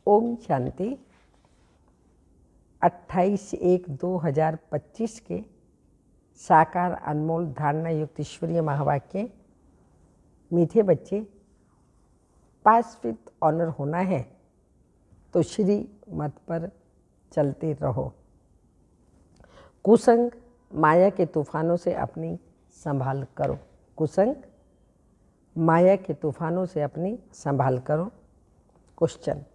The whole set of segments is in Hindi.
ओम शांति। 28/1/2025 के साकार अनमोल धारणा युक्त ईश्वरीय महावाक्य। मीठे बच्चे, पास विथ ऑनर होना है तो श्री मत पर चलते रहो। कुसंग माया के तूफानों से अपनी संभाल करो। कुसंग माया के तूफानों से अपनी संभाल करो। क्वेश्चन,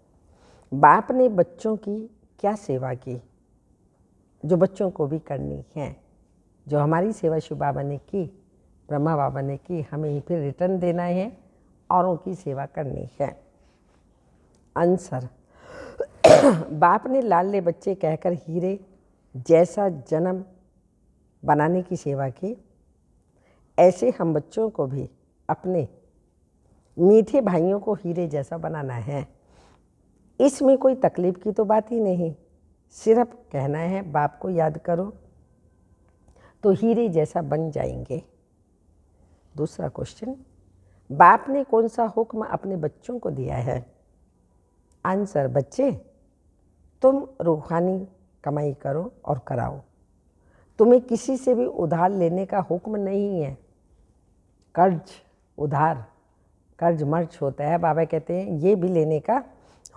बाप ने बच्चों की क्या सेवा की जो बच्चों को भी करनी है? जो हमारी सेवा शिव बाबा ने की, ब्रह्मा बाबा ने की, हमें ही फिर रिटर्न देना है, औरों की सेवा करनी है। आंसर, बाप ने लाडले बच्चे कहकर हीरे जैसा जन्म बनाने की सेवा की, ऐसे हम बच्चों को भी अपने मीठे भाइयों को हीरे जैसा बनाना है। इसमें कोई तकलीफ की तो बात ही नहीं, सिर्फ कहना है बाप को याद करो तो हीरे जैसा बन जाएंगे। दूसरा क्वेश्चन, बाप ने कौन सा हुक्म अपने बच्चों को दिया है? आंसर, बच्चे तुम रूहानी कमाई करो और कराओ। तुम्हें किसी से भी उधार लेने का हुक्म नहीं है। कर्ज उधार, कर्ज मर्ज होता है, बाबा कहते हैं ये भी लेने का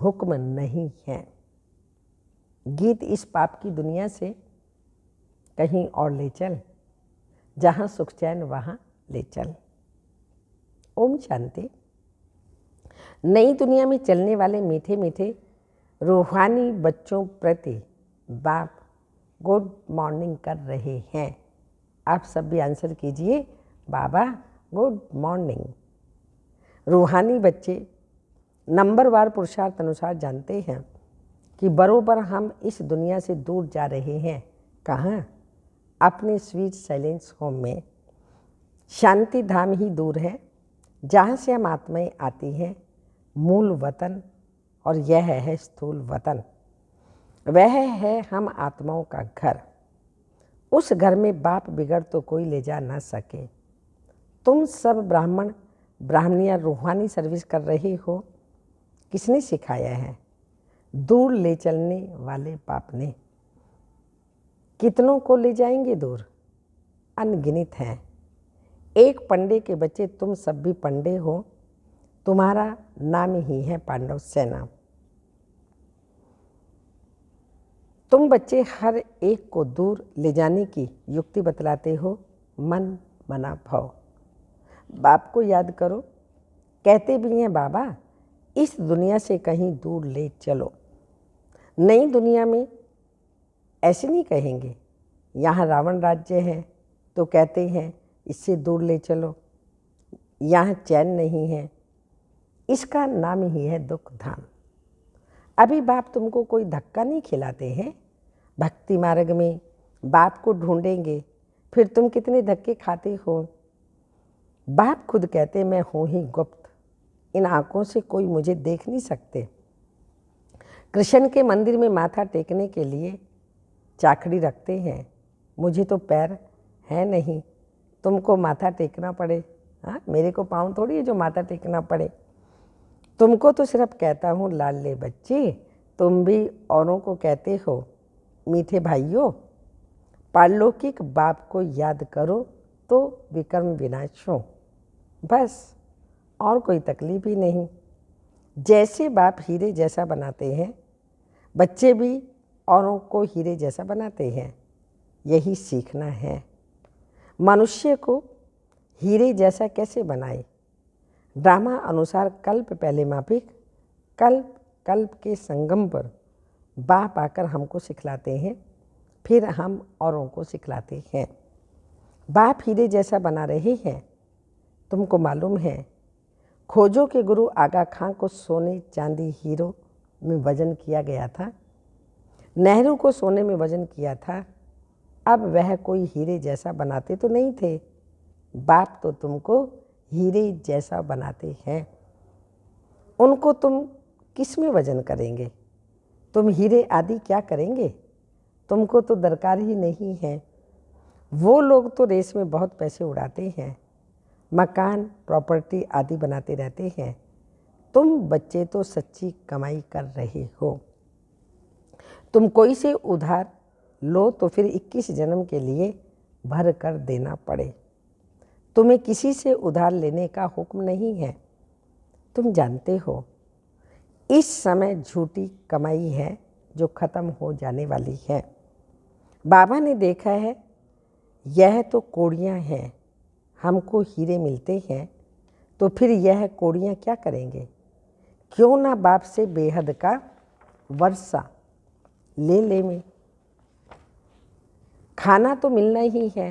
हुक्म नहीं है। गीत इस पाप की दुनिया से कहीं और ले चल, जहाँ सुख चैन वहाँ ले चल। ओम शांति। नई दुनिया में चलने वाले मीठे मीठे रूहानी बच्चों प्रति बाप गुड मॉर्निंग कर रहे हैं। आप सब भी आंसर कीजिए, बाबा गुड मॉर्निंग। रूहानी बच्चे नंबरवार पुरुषार्थ अनुसार जानते हैं कि बरोबर हम इस दुनिया से दूर जा रहे हैं। कहाँ? अपने स्वीट साइलेंस होम में। शांति धाम ही दूर है जहाँ से हम आत्माएं आती हैं, मूल वतन, और यह है स्थूल वतन। वह है हम आत्माओं का घर। उस घर में बाप बिगड़ तो कोई ले जा ना सके। तुम सब ब्राह्मण ब्राह्मणियाँ रूहानी सर्विस कर रही हो। किसने सिखाया है? दूर ले चलने वाले बाप ने। कितनों को ले जाएंगे दूर? अनगिनत हैं। एक पंडे के बच्चे तुम सब भी पंडे हो। तुम्हारा नाम ही है पांडव सेना। तुम बच्चे हर एक को दूर ले जाने की युक्ति बतलाते हो। मन मना भाव। बाप को याद करो। कहते भी हैं बाबा इस दुनिया से कहीं दूर ले चलो। नई दुनिया में ऐसे नहीं कहेंगे। यहाँ रावण राज्य है तो कहते हैं इससे दूर ले चलो। यहाँ चैन नहीं है, इसका नाम ही है दुख धाम। अभी बाप तुमको कोई धक्का नहीं खिलाते हैं। भक्ति मार्ग में बाप को ढूंढेंगे, फिर तुम कितने धक्के खाते हो। बाप खुद कहते मैं हूँ ही गुप्त, इन आँखों से कोई मुझे देख नहीं सकते। कृष्ण के मंदिर में माथा टेकने के लिए चाकड़ी रखते हैं। मुझे तो पैर है नहीं, तुमको माथा टेकना पड़े। हाँ, मेरे को पाँव थोड़ी है जो माथा टेकना पड़े। तुमको तो सिर्फ कहता हूँ लाडले बच्चे, तुम भी औरों को कहते हो मीठे भाइयों। पारलौकिक बाप को याद करो तो विकर्म विनाश हो। बस, और कोई तकलीफ ही नहीं। जैसे बाप हीरे जैसा बनाते हैं, बच्चे भी औरों को हीरे जैसा बनाते हैं। यही सीखना है। मनुष्य को हीरे जैसा कैसे बनाए? ड्रामा अनुसार कल्प पहले मापिक, कल्प कल्प के संगम पर बाप आकर हमको सिखलाते हैं, फिर हम औरों को सिखलाते हैं। बाप हीरे जैसा बना रहे हैं। तुमको मालूम है खोजो के गुरु आगा खां को सोने चांदी हीरो में वजन किया गया था। नेहरू को सोने में वजन किया था। अब वह कोई हीरे जैसा बनाते तो नहीं थे। बाप तो तुमको हीरे जैसा बनाते हैं। उनको तुम किस में वजन करेंगे? तुम हीरे आदि क्या करेंगे? तुमको तो दरकार ही नहीं है। वो लोग तो रेस में बहुत पैसे उड़ाते हैं, मकान प्रॉपर्टी आदि बनाते रहते हैं। तुम बच्चे तो सच्ची कमाई कर रहे हो। तुम कोई से उधार लो तो फिर 21 जन्म के लिए भर कर देना पड़े। तुम्हें किसी से उधार लेने का हुक्म नहीं है। तुम जानते हो इस समय झूठी कमाई है जो ख़त्म हो जाने वाली है। बाबा ने देखा है यह तो कौड़ियाँ हैं, हमको हीरे मिलते हैं तो फिर यह कौड़ियाँ क्या करेंगे। क्यों ना बाप से बेहद का वर्षा ले ले में। खाना तो मिलना ही है।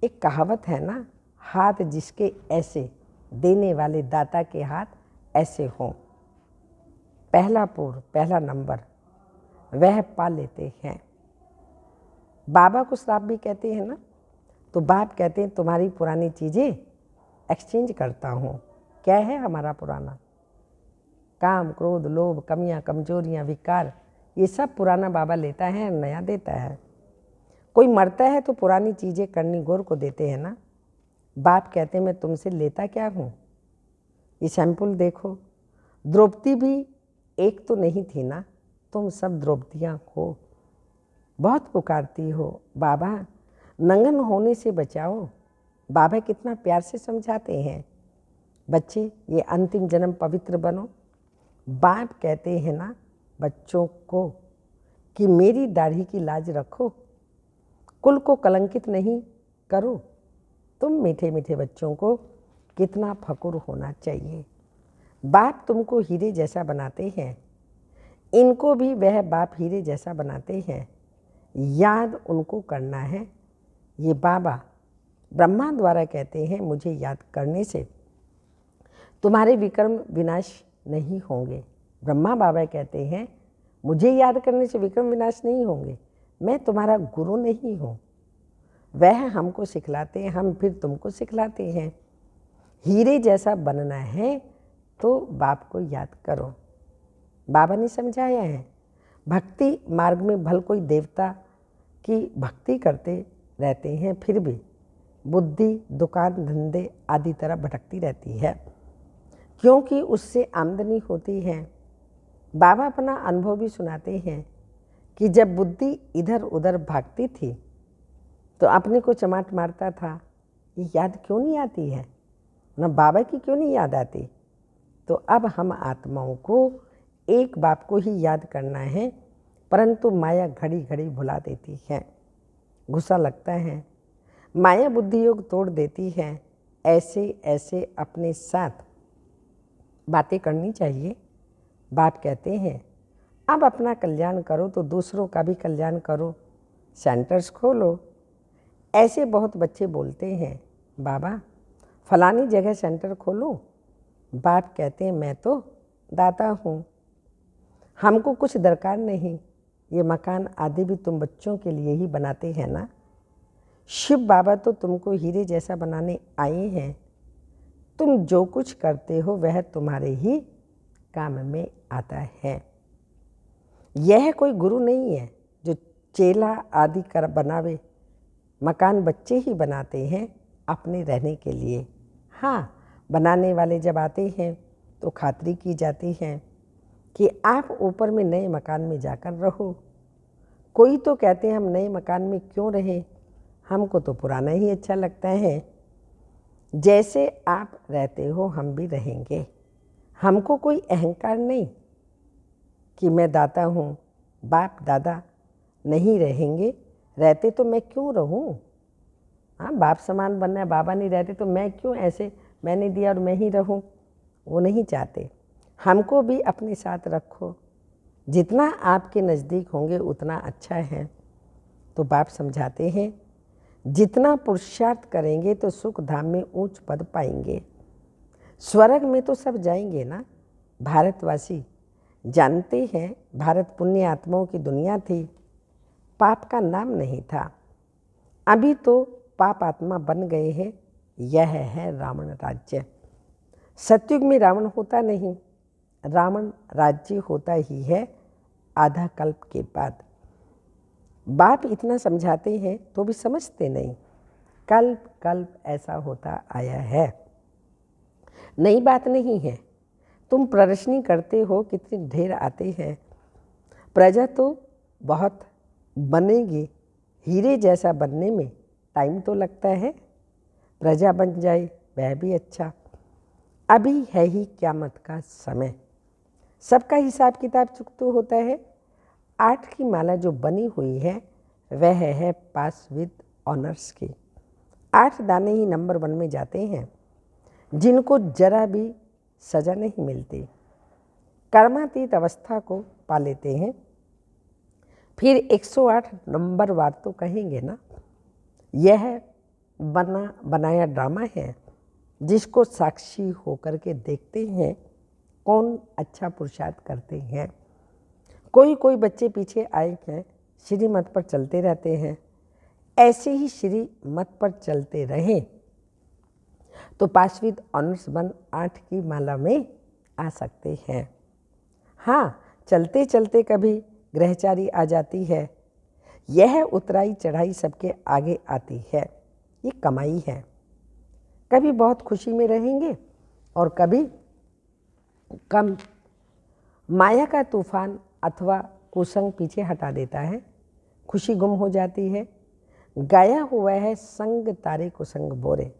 एक कहावत है ना, हाथ जिसके ऐसे देने वाले दाता के हाथ ऐसे हों। पहला पूर्व पहला नंबर वह पा लेते हैं। बाबा को श्राप भी कहते हैं ना, तो बाप कहते हैं तुम्हारी पुरानी चीज़ें एक्सचेंज करता हूँ। क्या है हमारा पुराना? काम, क्रोध, लोभ, कमियाँ, कमजोरियाँ, विकार, ये सब पुराना बाबा लेता है, नया देता है। कोई मरता है तो पुरानी चीज़ें करनी गौर को देते हैं ना। बाप कहते हैं मैं तुमसे लेता क्या हूँ। ये सैंपल देखो, द्रौपदी भी एक तो नहीं थी ना, तुम सब द्रौपदियाँ हो। बहुत पुकारती हो बाबा नंगन होने से बचाओ। बाबा कितना प्यार से समझाते हैं, बच्चे ये अंतिम जन्म पवित्र बनो। बाप कहते हैं ना बच्चों को कि मेरी दाढ़ी की लाज रखो, कुल को कलंकित नहीं करो। तुम मीठे मीठे बच्चों को कितना फकुर होना चाहिए। बाप तुमको हीरे जैसा बनाते हैं, इनको भी वह बाप हीरे जैसा बनाते हैं। याद उनको करना है। ये बाबा ब्रह्मा द्वारा कहते हैं मुझे याद करने से तुम्हारे विक्रम विनाश नहीं होंगे। ब्रह्मा बाबा कहते हैं मुझे याद करने से विक्रम विनाश नहीं होंगे। मैं तुम्हारा गुरु नहीं हूँ। वह हमको सिखलाते हैं, हम फिर तुमको सिखलाते हैं। हीरे जैसा बनना है तो बाप को याद करो। बाबा ने समझाया है भक्ति मार्ग में भल कोई देवता की भक्ति करते रहते हैं, फिर भी बुद्धि दुकान धंधे आदि तरह भटकती रहती है, क्योंकि उससे आमदनी होती है। बाबा अपना अनुभव भी सुनाते हैं कि जब बुद्धि इधर उधर भागती थी तो अपने को चमाट मारता था, ये याद क्यों नहीं आती है, न बाबा की क्यों नहीं याद आती। तो अब हम आत्माओं को एक बाप को ही याद करना है, परंतु माया घड़ी घड़ी भुला देती है। गुस्सा लगता है, माया बुद्धि योग तोड़ देती है। ऐसे ऐसे अपने साथ बातें करनी चाहिए। बाप कहते हैं अब अपना कल्याण करो तो दूसरों का भी कल्याण करो, सेंटर्स खोलो। ऐसे बहुत बच्चे बोलते हैं बाबा फलानी जगह सेंटर खोलो। बाप कहते हैं मैं तो दाता हूँ, हमको कुछ दरकार नहीं। ये मकान आदि भी तुम बच्चों के लिए ही बनाते हैं ना। शिव बाबा तो तुमको हीरे जैसा बनाने आए हैं। तुम जो कुछ करते हो वह तुम्हारे ही काम में आता है। यह कोई गुरु नहीं है जो चेला आदि कर बनावे। मकान बच्चे ही बनाते हैं अपने रहने के लिए। हाँ, बनाने वाले जब आते हैं तो खातिरी की जाती है कि आप ऊपर में नए मकान में जाकर रहो। कोई तो कहते हैं हम नए मकान में क्यों रहें, हमको तो पुराना ही अच्छा लगता है। जैसे आप रहते हो हम भी रहेंगे। हमको कोई अहंकार नहीं कि मैं दाता हूँ, बाप दादा नहीं रहेंगे, रहते तो मैं क्यों रहूँ। हाँ, बाप समान बनना है, बाबा नहीं रहते तो मैं क्यों ऐसे मैंने दिया और मैं ही रहूँ, वो नहीं चाहते। हमको भी अपने साथ रखो, जितना आपके नज़दीक होंगे उतना अच्छा है। तो बाप समझाते हैं जितना पुरुषार्थ करेंगे तो सुख धाम में ऊंच पद पाएंगे। स्वर्ग में तो सब जाएंगे ना। भारतवासी जानते हैं भारत पुण्य आत्माओं की दुनिया थी, पाप का नाम नहीं था। अभी तो पाप आत्मा बन गए हैं। यह है रावण राज्य। सतयुग में रावण होता नहीं, रावण राज्य होता ही है आधा कल्प के बाद। बाप इतना समझाते हैं तो भी समझते नहीं। कल्प कल्प ऐसा होता आया है, नई बात नहीं है। तुम प्रदर्शनी करते हो, कितने ढेर आते हैं। प्रजा तो बहुत बनेगी, हीरे जैसा बनने में टाइम तो लगता है। प्रजा बन जाए वह भी अच्छा। अभी है ही क़यामत का समय, सबका हिसाब किताब चुकता होता है। 8 की माला जो बनी हुई है वह है पास विद ऑनर्स की। 8 दाने ही नंबर 1 में जाते हैं, जिनको जरा भी सज़ा नहीं मिलती, कर्मातीत अवस्था को पा लेते हैं। फिर 108 नंबर वार तो कहेंगे ना। यह बना बनाया ड्रामा है, जिसको साक्षी होकर के देखते हैं कौन अच्छा पुरुषार्थ करते हैं। कोई कोई बच्चे पीछे आए हैं, श्रीमत पर चलते रहते हैं। ऐसे ही श्रीमत पर चलते रहें तो पास विद ऑनर्स बन 8 की माला में आ सकते हैं। हाँ, चलते चलते कभी ग्रहचारी आ जाती है। यह उतराई चढ़ाई सबके आगे आती है, ये कमाई है। कभी बहुत खुशी में रहेंगे और कभी कम। माया का तूफान अथवा कुसंग पीछे हटा देता है, खुशी गुम हो जाती है। गाया हुआ है संग तारे कुसंग बोरे।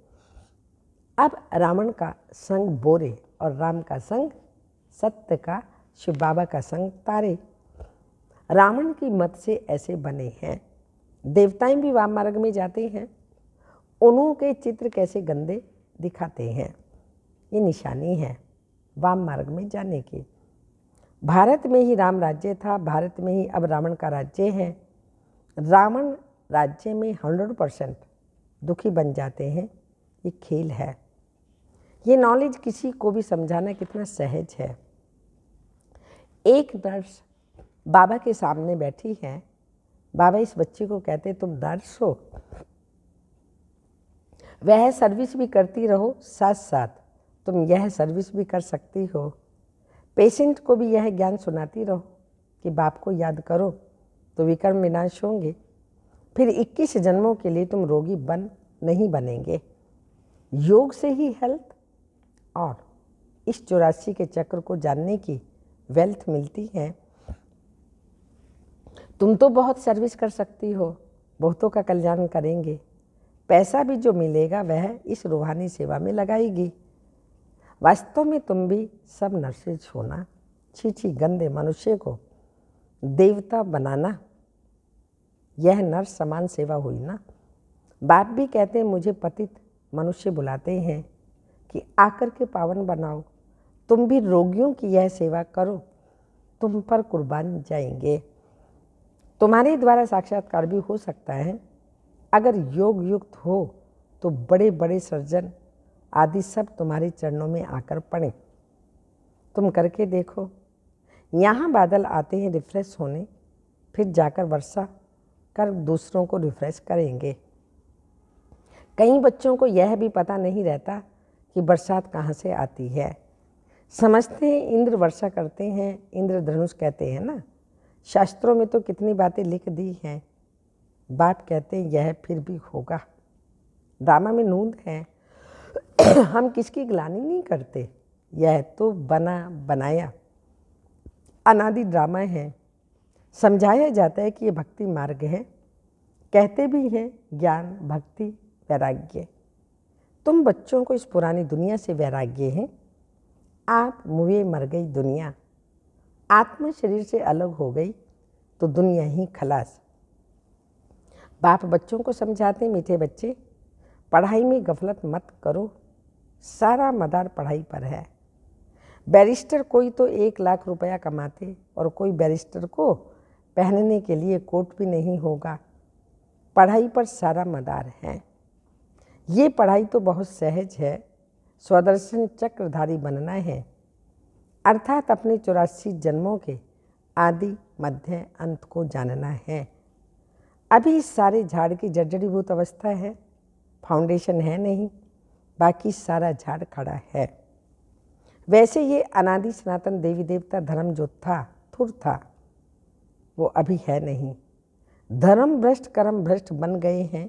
अब रावण का संग बोरे और राम का संग सत्य का शिव बाबा का संग तारे। रावण की मत से ऐसे बने हैं। देवताएं भी वाम मार्ग में जाते हैं, उन्हों के चित्र कैसे गंदे दिखाते हैं। ये निशानी है वाम मार्ग में जाने की। भारत में ही राम राज्य था, भारत में ही अब रावण का राज्य है। रावण राज्य में 100% दुखी बन जाते हैं, ये खेल है। ये नॉलेज किसी को भी समझाना कितना सहज है। एक नर्स बाबा के सामने बैठी है। बाबा इस बच्चे को कहते तुम नर्स हो, वह सर्विस भी करती रहो, साथ साथ तुम यह सर्विस भी कर सकती हो। पेशेंट को भी यह ज्ञान सुनाती रहो कि बाप को याद करो तो विकर्म विनाश होंगे। फिर 21 जन्मों के लिए तुम रोगी नहीं बनेंगे। योग से ही हेल्थ और इस 84 के चक्र को जानने की वेल्थ मिलती है। तुम तो बहुत सर्विस कर सकती हो, बहुतों का कल्याण करेंगे। पैसा भी जो मिलेगा वह इस रूहानी सेवा में लगाएगी। वास्तव में तुम भी सब नर्सेज होना। छी गंदे मनुष्य को देवता बनाना, यह नर्स समान सेवा हुई ना। बाप भी कहते हैं मुझे पतित मनुष्य बुलाते हैं कि आकर के पावन बनाओ। तुम भी रोगियों की यह सेवा करो, तुम पर कुर्बान जाएंगे। तुम्हारे द्वारा साक्षात्कार भी हो सकता है। अगर योग युक्त हो तो बड़े बड़े सर्जन आदि सब तुम्हारे चरणों में आकर पड़े। तुम करके देखो। यहाँ बादल आते हैं रिफ्रेश होने, फिर जाकर वर्षा कर दूसरों को रिफ्रेश करेंगे। कई बच्चों को यह भी पता नहीं रहता कि बरसात कहाँ से आती है। समझते हैं इंद्र वर्षा करते हैं, इंद्रधनुष कहते हैं ना। शास्त्रों में तो कितनी बातें लिख दी हैं। बाप कहते हैं यह फिर भी होगा। ड्रामा में नूंद है। हम किसकी ग्लानि नहीं करते, यह तो बना बनाया अनादि ड्रामा है। समझाया जाता है कि ये भक्ति मार्ग है, कहते भी हैं ज्ञान भक्ति वैराग्य। तुम बच्चों को इस पुरानी दुनिया से वैराग्य है। आप मुए मर गई दुनिया, आत्मा शरीर से अलग हो गई तो दुनिया ही खलास। बाप बच्चों को समझाते मीठे बच्चे, पढ़ाई में गफलत मत करो, सारा मदार पढ़ाई पर है। बैरिस्टर कोई तो 1 लाख रुपया कमाते और कोई बैरिस्टर को पहनने के लिए कोट भी नहीं होगा। पढ़ाई पर सारा मदार है। ये पढ़ाई तो बहुत सहज है। स्वदर्शन चक्रधारी बनना है, अर्थात अपने 84 जन्मों के आदि मध्य अंत को जानना है। अभी इस सारे झाड़ की जर्जरीभूत अवस्था है, फाउंडेशन है नहीं, बाकी सारा झाड़ खड़ा है। वैसे ये अनादि सनातन देवी देवता धर्म जो था थुर था, वो अभी है नहीं। धर्म भ्रष्ट कर्म भ्रष्ट बन गए हैं।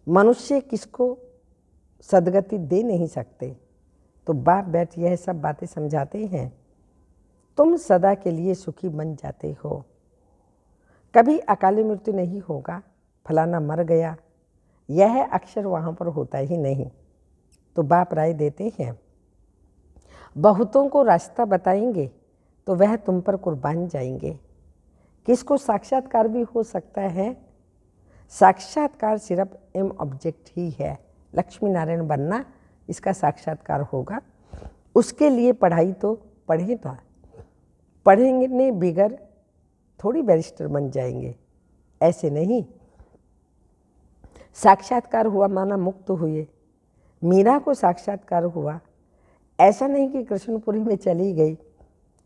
मनुष्य किसको सदगति दे नहीं सकते। तो बाप बैठ यह सब बातें समझाते हैं। तुम सदा के लिए सुखी बन जाते हो, कभी अकाली मृत्यु नहीं होगा, फलाना मर गया, यह अक्षर वहाँ पर होता ही नहीं। तो बाप राय देते हैं, बहुतों को रास्ता बताएंगे तो वह तुम पर कुर्बान जाएंगे। किसको साक्षात्कार भी हो सकता है? साक्षात्कार सिर्फ एम ऑब्जेक्ट ही है, लक्ष्मी नारायण बनना इसका साक्षात्कार होगा। उसके लिए पढ़ाई तो पढ़े ना, पढ़ेंगे बिगर थोड़ी बैरिस्टर बन जाएंगे, ऐसे नहीं। साक्षात्कार हुआ माना मुक्त हुए। मीरा को साक्षात्कार हुआ, ऐसा नहीं कि कृष्णपुरी में चली गई।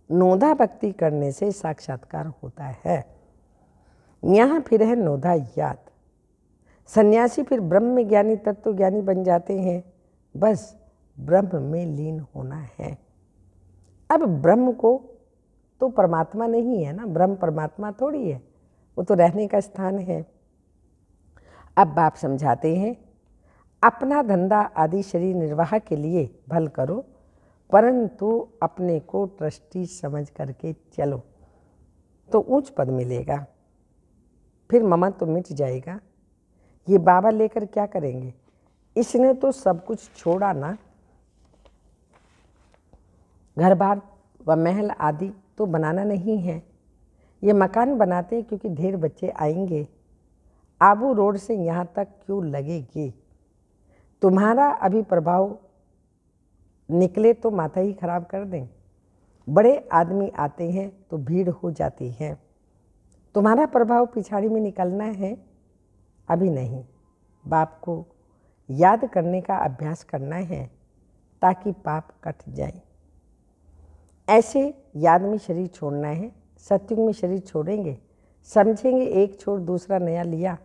नोधा भक्ति करने से साक्षात्कार होता है। यहाँ फिर है नोधा याद। सन्यासी फिर ब्रह्म ज्ञानी तत्व ज्ञानी बन जाते हैं, बस ब्रह्म में लीन होना है। अब ब्रह्म को तो परमात्मा नहीं है ना, ब्रह्म परमात्मा थोड़ी है, वो तो रहने का स्थान है। अब बाप समझाते हैं, अपना धंधा आदि शरीर निर्वाह के लिए भल करो, परंतु अपने को ट्रस्टी समझ करके चलो तो ऊंच पद मिलेगा, फिर ममत्व तो मिट जाएगा। ये बाबा लेकर क्या करेंगे? इसने तो सब कुछ छोड़ा ना, घर बार व महल आदि तो बनाना नहीं है। ये मकान बनाते हैं क्योंकि ढेर बच्चे आएंगे। आबू रोड से यहाँ तक क्यों लगेगी? तुम्हारा अभी प्रभाव निकले तो माथा ही खराब कर दें। बड़े आदमी आते हैं तो भीड़ हो जाती है। तुम्हारा प्रभाव पिछाड़ी में निकलना है, अभी नहीं। बाप को याद करने का अभ्यास करना है ताकि पाप कट जाए। ऐसे याद में शरीर छोड़ना है। सत्युग में शरीर छोड़ेंगे, समझेंगे एक छोड़ दूसरा नया लिया।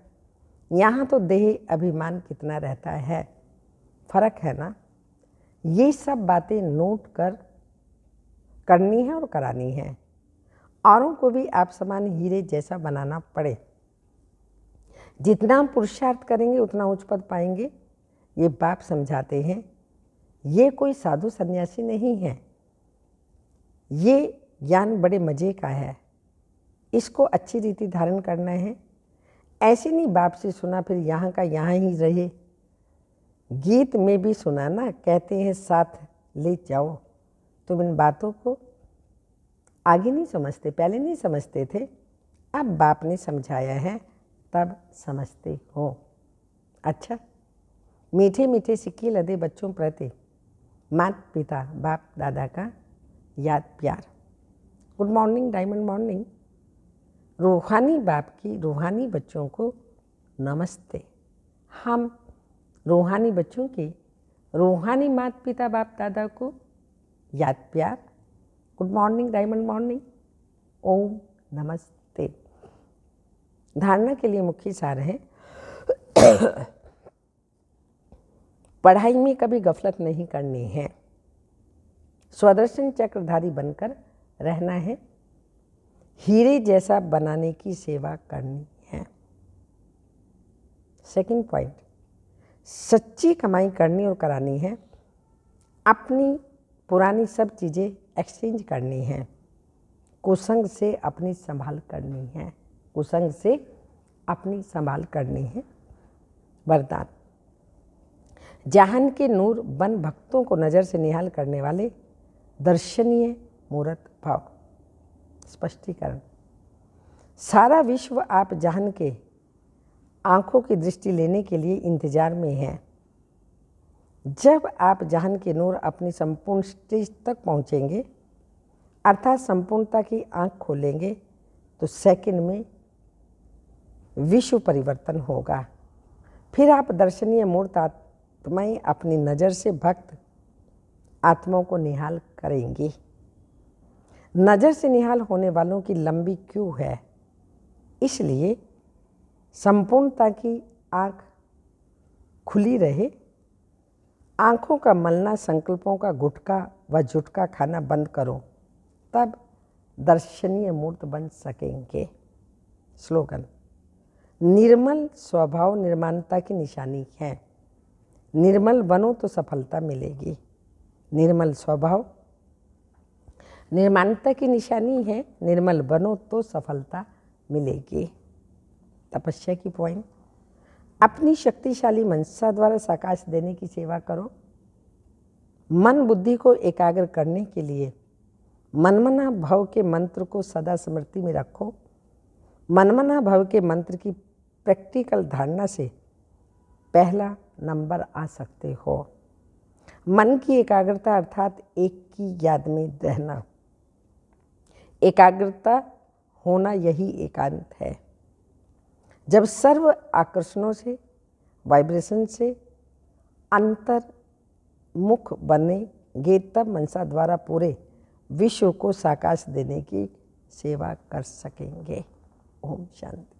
यहाँ तो देह अभिमान कितना रहता है, फर्क है ना। ये सब बातें नोट करनी है और करानी है। औरों को भी आप समान हीरे जैसा बनाना पड़े। जितना हम पुरुषार्थ करेंगे उतना उच्च पद पाएंगे। ये बाप समझाते हैं, ये कोई साधु सन्यासी नहीं है। ये ज्ञान बड़े मज़े का है, इसको अच्छी रीति धारण करना है। ऐसे नहीं बाप से सुना फिर यहाँ का यहाँ ही रहे। गीत में भी सुना ना, कहते हैं साथ ले जाओ। तुम इन बातों को आगे नहीं समझते, पहले नहीं समझते थे, अब बाप ने समझाया है तब समझते हो। अच्छा, मीठे मीठे सिक्के लदे बच्चों प्रति माता पिता बाप दादा का याद प्यार। Good morning, diamond morning. रूहानी बाप की रूहानी बच्चों को नमस्ते। हम रूहानी बच्चों की रूहानी माता पिता बाप दादा को याद प्यार। Good morning, diamond morning. Om namaste. धारणा के लिए मुख्य सार है, पढ़ाई में कभी गफलत नहीं करनी है। स्वदर्शन चक्रधारी बनकर रहना है। हीरे जैसा बनाने की सेवा करनी है। सेकंड पॉइंट, सच्ची कमाई करनी और करानी है। अपनी पुरानी सब चीज़ें एक्सचेंज करनी है। कुसंग से अपनी संभाल करनी है, कुसंग से अपनी संभाल करनी है। वरदान, जहान के नूर बन भक्तों को नज़र से निहाल करने वाले दर्शनीय मूर्त भाव। स्पष्टीकरण, सारा विश्व आप जहान के आँखों की दृष्टि लेने के लिए इंतजार में है। जब आप जहान के नूर अपनी संपूर्ण स्टेज तक पहुँचेंगे, अर्थात संपूर्णता की आँख खोलेंगे, तो सेकंड में विश्व परिवर्तन होगा। फिर आप दर्शनीय मूर्त आत्माएं अपनी नज़र से भक्त आत्माओं को निहाल करेंगी। नज़र से निहाल होने वालों की लंबी क्यू है, इसलिए संपूर्णता की आँख खुली रहे। आँखों का मलना, संकल्पों का गुटका व जुटका खाना बंद करो, तब दर्शनीय मूर्त बन सकेंगे। स्लोगन, निर्मल स्वभाव निर्माणता की निशानी है। निर्मल बनो तो सफलता मिलेगी। निर्मल स्वभाव निर्माणता की निशानी है। निर्मल बनो तो सफलता मिलेगी। तपस्या की पॉइंट, अपनी शक्तिशाली मनसा द्वारा साकाश देने की सेवा करो। मन बुद्धि को एकाग्र करने के लिए मनमना भव के मंत्र को सदा स्मृति में रखो। मनमना भव के मंत्र की प्रैक्टिकल धारणा से पहला नंबर आ सकते हो। मन की एकाग्रता अर्थात एक की याद में रहना। एकाग्रता होना यही एकांत है। जब सर्व आकर्षणों से, वाइब्रेशन से अंतर्मुख बनेंगे तब मनसा द्वारा पूरे विश्व को साकाश देने की सेवा कर सकेंगे। ओम शांति।